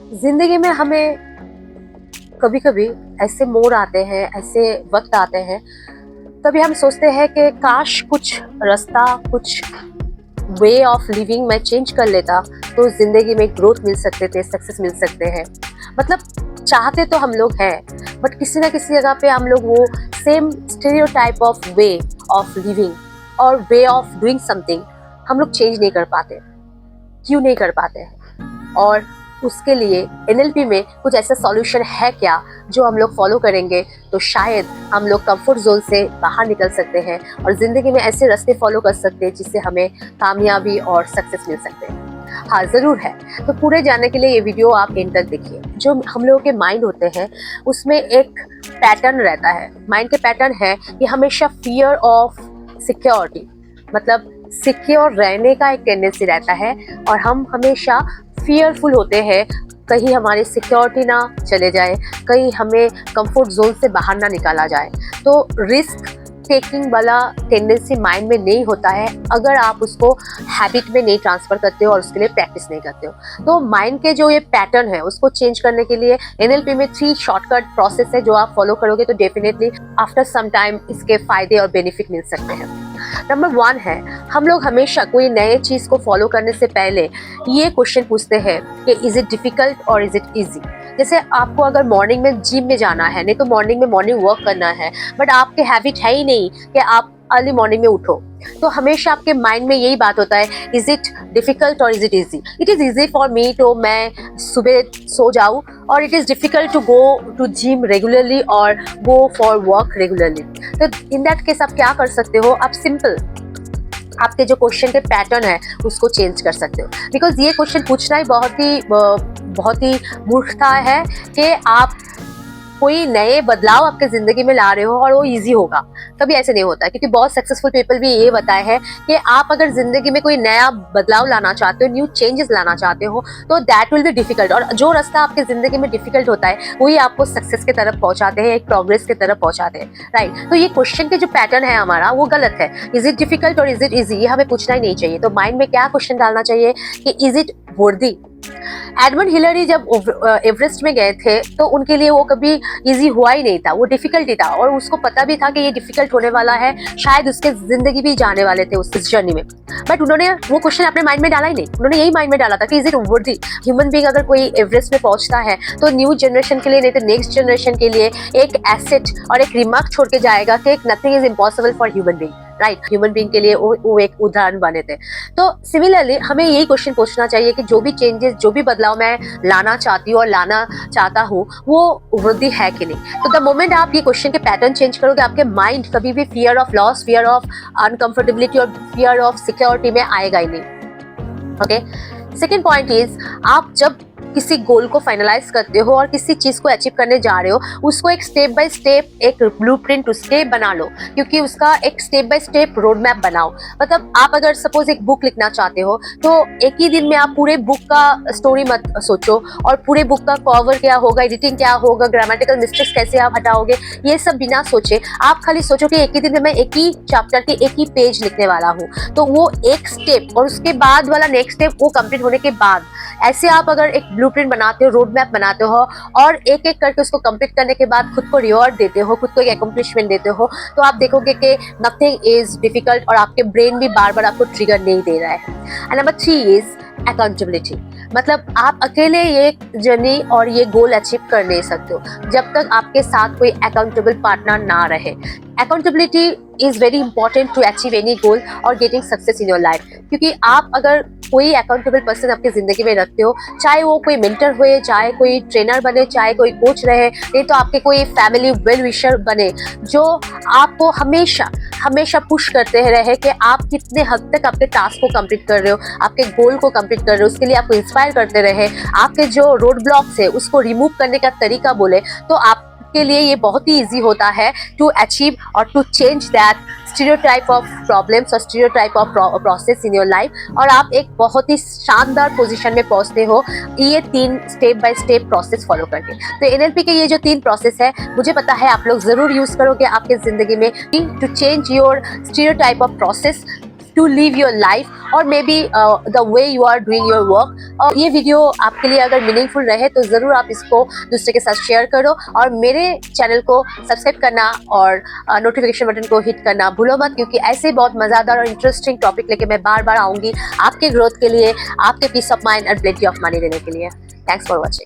जिंदगी में हमें कभी कभी ऐसे मोड़ आते हैं, ऐसे वक्त आते हैं, तभी हम सोचते हैं कि काश कुछ रास्ता, कुछ वे ऑफ लिविंग मैं चेंज कर लेता तो जिंदगी में ग्रोथ मिल सकते थे, सक्सेस मिल सकते हैं। मतलब चाहते तो हम लोग हैं, बट किसी ना किसी जगह पे हम लोग वो same stereotype of way of living और वे ऑफ डूइंग समथिंग हम लोग चेंज नहीं कर पाते। क्यों नहीं कर पाते हैं? और उसके लिए एनएलपी में कुछ ऐसा सॉल्यूशन है क्या जो हम लोग फॉलो करेंगे तो शायद हम लोग कंफर्ट जोन से बाहर निकल सकते हैं और ज़िंदगी में ऐसे रास्ते फॉलो कर सकते हैं जिससे हमें कामयाबी और सक्सेस मिल सकते हैं। हाँ, ज़रूर है। तो पूरे जानने के लिए ये वीडियो आप एंड तक देखिए। जो हम लोगों के माइंड होते हैं उसमें एक पैटर्न रहता है। माइंड के पैटर्न है कि हमेशा फियर ऑफ सिक्योरिटी, मतलब सिक्योर रहने का एक टेंडेंसी रहता है और हम हमेशा फियरफुल होते हैं कहीं हमारी सिक्योरिटी ना चले जाए, कहीं हमें कंफर्ट जोन से बाहर ना निकाला जाए। तो रिस्क टेकिंग वाला टेंडेंसी माइंड में नहीं होता है अगर आप उसको हैबिट में नहीं ट्रांसफर करते हो और उसके लिए प्रैक्टिस नहीं करते हो। तो माइंड के जो ये पैटर्न है उसको चेंज करने के लिए एनएलपी में 3 शॉर्टकट प्रोसेस है जो आप फॉलो करोगे तो डेफिनेटली आफ्टर सम टाइम इसके फायदे और बेनिफिट मिल सकते हैं। नंबर 1 है, हम लोग हमेशा कोई नए चीज़ को फॉलो करने से पहले ये क्वेश्चन पूछते हैं कि इज़ इट डिफ़िकल्ट और इज़ इट ईजी। जैसे आपको अगर मॉर्निंग में जिम में जाना है, नहीं तो मॉर्निंग में मॉर्निंग वॉक करना है, बट आपके हैबिट है ही नहीं कि आप अर्ली मॉर्निंग में उठो, तो हमेशा आपके माइंड में यही बात होता है, इज इट डिफिकल्ट और is it easy. It is easy for me तो मैं सुबह सो जाऊँ, और it is difficult to go to gym regularly और गो फॉर वॉक रेगुलरली। तो इन दैट केस आप क्या कर सकते हो, आप सिंपल आपके जो क्वेश्चन के पैटर्न है उसको चेंज कर सकते हो। बिकॉज ये क्वेश्चन पूछना ही बहुत ही मूर्खता है कि आप कोई नए बदलाव आपके ज़िंदगी में ला रहे हो और वो इजी होगा। कभी ऐसे नहीं होता है, क्योंकि बहुत सक्सेसफुल पीपल भी ये बताए हैं कि आप अगर ज़िंदगी में कोई नया बदलाव लाना चाहते हो, न्यू चेंजेस लाना चाहते हो, तो दैट विल बी डिफिकल्ट। और जो रास्ता आपके ज़िंदगी में डिफिकल्ट होता है वही आपको सक्सेस की तरफ पहुंचाते हैं, एक प्रोग्रेस की तरफ पहुंचाते हैं, राइट। तो ये क्वेश्चन के जो पैटर्न है हमारा वो गलत है। इज इट डिफिकल्ट और इज इट ईजी, ये हमें पूछना ही नहीं चाहिए। तो माइंड में क्या क्वेश्चन डालना चाहिए कि इज इट वर्दी। एडमंड हिलरी जब एवरेस्ट में गए थे तो उनके लिए वो कभी इजी हुआ ही नहीं था, वो डिफिकल्ट ही था, और उसको पता भी था कि ये डिफिकल्ट होने वाला है, शायद उसके जिंदगी भी जाने वाले थे उस जर्नी में। बट उन्होंने वो क्वेश्चन अपने माइंड में डाला ही नहीं, उन्होंने यही माइंड में डाला था कि इज इट वर्दी। ह्यूमन बीइंग अगर कोई एवरेस्ट में पहुंचता है तो न्यू जनरेशन के लिए, नहीं तो नेक्स्ट जनरेशन के लिए एक एसेट और एक रिमार्क छोड़ के जाएगा कि nothing is impossible for human being, right. Human being के लिए वो एक उदाहरण बने थे। तो सिमिलरली हमें यही क्वेश्चन पूछना चाहिए कि जो भी चेंजेस, जो भी बदलाव मैं लाना चाहती हूँ और लाना चाहता हूँ वो वृद्धि है कि नहीं। तो द मोमेंट आप ये क्वेश्चन के पैटर्न चेंज करोगे, आपके माइंड कभी भी fear of loss, fear of uncomfortability और फियर ऑफ सिक्योरिटी में आएगा ही नहीं। ओके, सेकेंड पॉइंट इज, आप जब किसी गोल को फाइनलाइज करते हो और किसी चीज को अचीव करने जा रहे हो, उसको एक स्टेप बाय स्टेप एक ब्लूप्रिंट उसके बना लो, क्योंकि उसका एक step by step road map बनाओ। मतलब आप अगर सपोज एक बुक लिखना चाहते हो तो एक ही दिन में आप पूरे बुक का स्टोरी मत सोचो और पूरे बुक का कवर क्या होगा, एडिटिंग क्या होगा, ग्रामेटिकल मिस्टेक्स कैसे आप हटाओगे, ये सब बिना सोचे आप खाली सोचो कि एक ही दिन में मैं एक ही चैप्टर के एक ही पेज लिखने वाला हूँ। तो वो एक स्टेप और उसके बाद वाला नेक्स्ट स्टेप वो कंप्लीट होने के बाद, ऐसे आप अगर एक ब्लूप्रिंट बनाते हो, रोड मैप बनाते हो और एक एक करके उसको कंप्लीट करने के बाद खुद को रिवॉर्ड देते हो, खुद को एक अकम्प्लिशमेंट देते हो, तो आप देखोगे कि नथिंग इज डिफिकल्ट और आपके ब्रेन भी बार बार आपको ट्रिगर नहीं दे रहा है। And number 3 is accountability. मतलब आप अकेले ये जर्नी और ये गोल अचीव कर नहीं सकते हो जब तक आपके साथ कोई अकाउंटेबल पार्टनर ना रहे। Accountability is very important to achieve any goal और getting success in your life, क्योंकि आप अगर कोई अकाउंटेबल पर्सन आपकी जिंदगी में रखते हो, चाहे वो कोई मेंटर हुए, चाहे कोई ट्रेनर बने, चाहे कोई कोच रहे, नहीं तो आपके कोई फैमिली वेल विशर बने, जो आपको हमेशा हमेशा पुश करते रहे कि आप कितने हद तक आपके टास्क को कंप्लीट कर रहे हो, आपके गोल को कंप्लीट कर रहे हो, उसके लिए आपको इंस्पायर करते रहे, आपके जो रोड ब्लॉक्स है उसको रिमूव करने का तरीका बोले, तो आपके लिए ये बहुत ही ईजी होता है टू अचीव और to change that stereotype of problems और stereotype of process in your life, और आप एक बहुत ही शानदार पोजीशन में पहुंचते हो ये 3 step by step process follow करके। तो एनएलपी के ये जो 3 प्रोसेस है, मुझे पता है आप लोग जरूर यूज करोगे आपके जिंदगी में to change your stereotype of process, to live your life और maybe the way you are doing your work. और ये वीडियो आपके लिए अगर मीनिंगफुल रहे तो ज़रूर आप इसको दूसरे के साथ शेयर करो और मेरे चैनल को सब्सक्राइब करना और नोटिफिकेशन बटन को हिट करना भूलो मत, क्योंकि ऐसे बहुत मज़ेदार और इंटरेस्टिंग टॉपिक लेके मैं बार बार आऊँगी आपके ग्रोथ के लिए, आपके पीस ऑफ माइंड और प्लेंटी ऑफ मनी देने के लिए। Thanks for watching.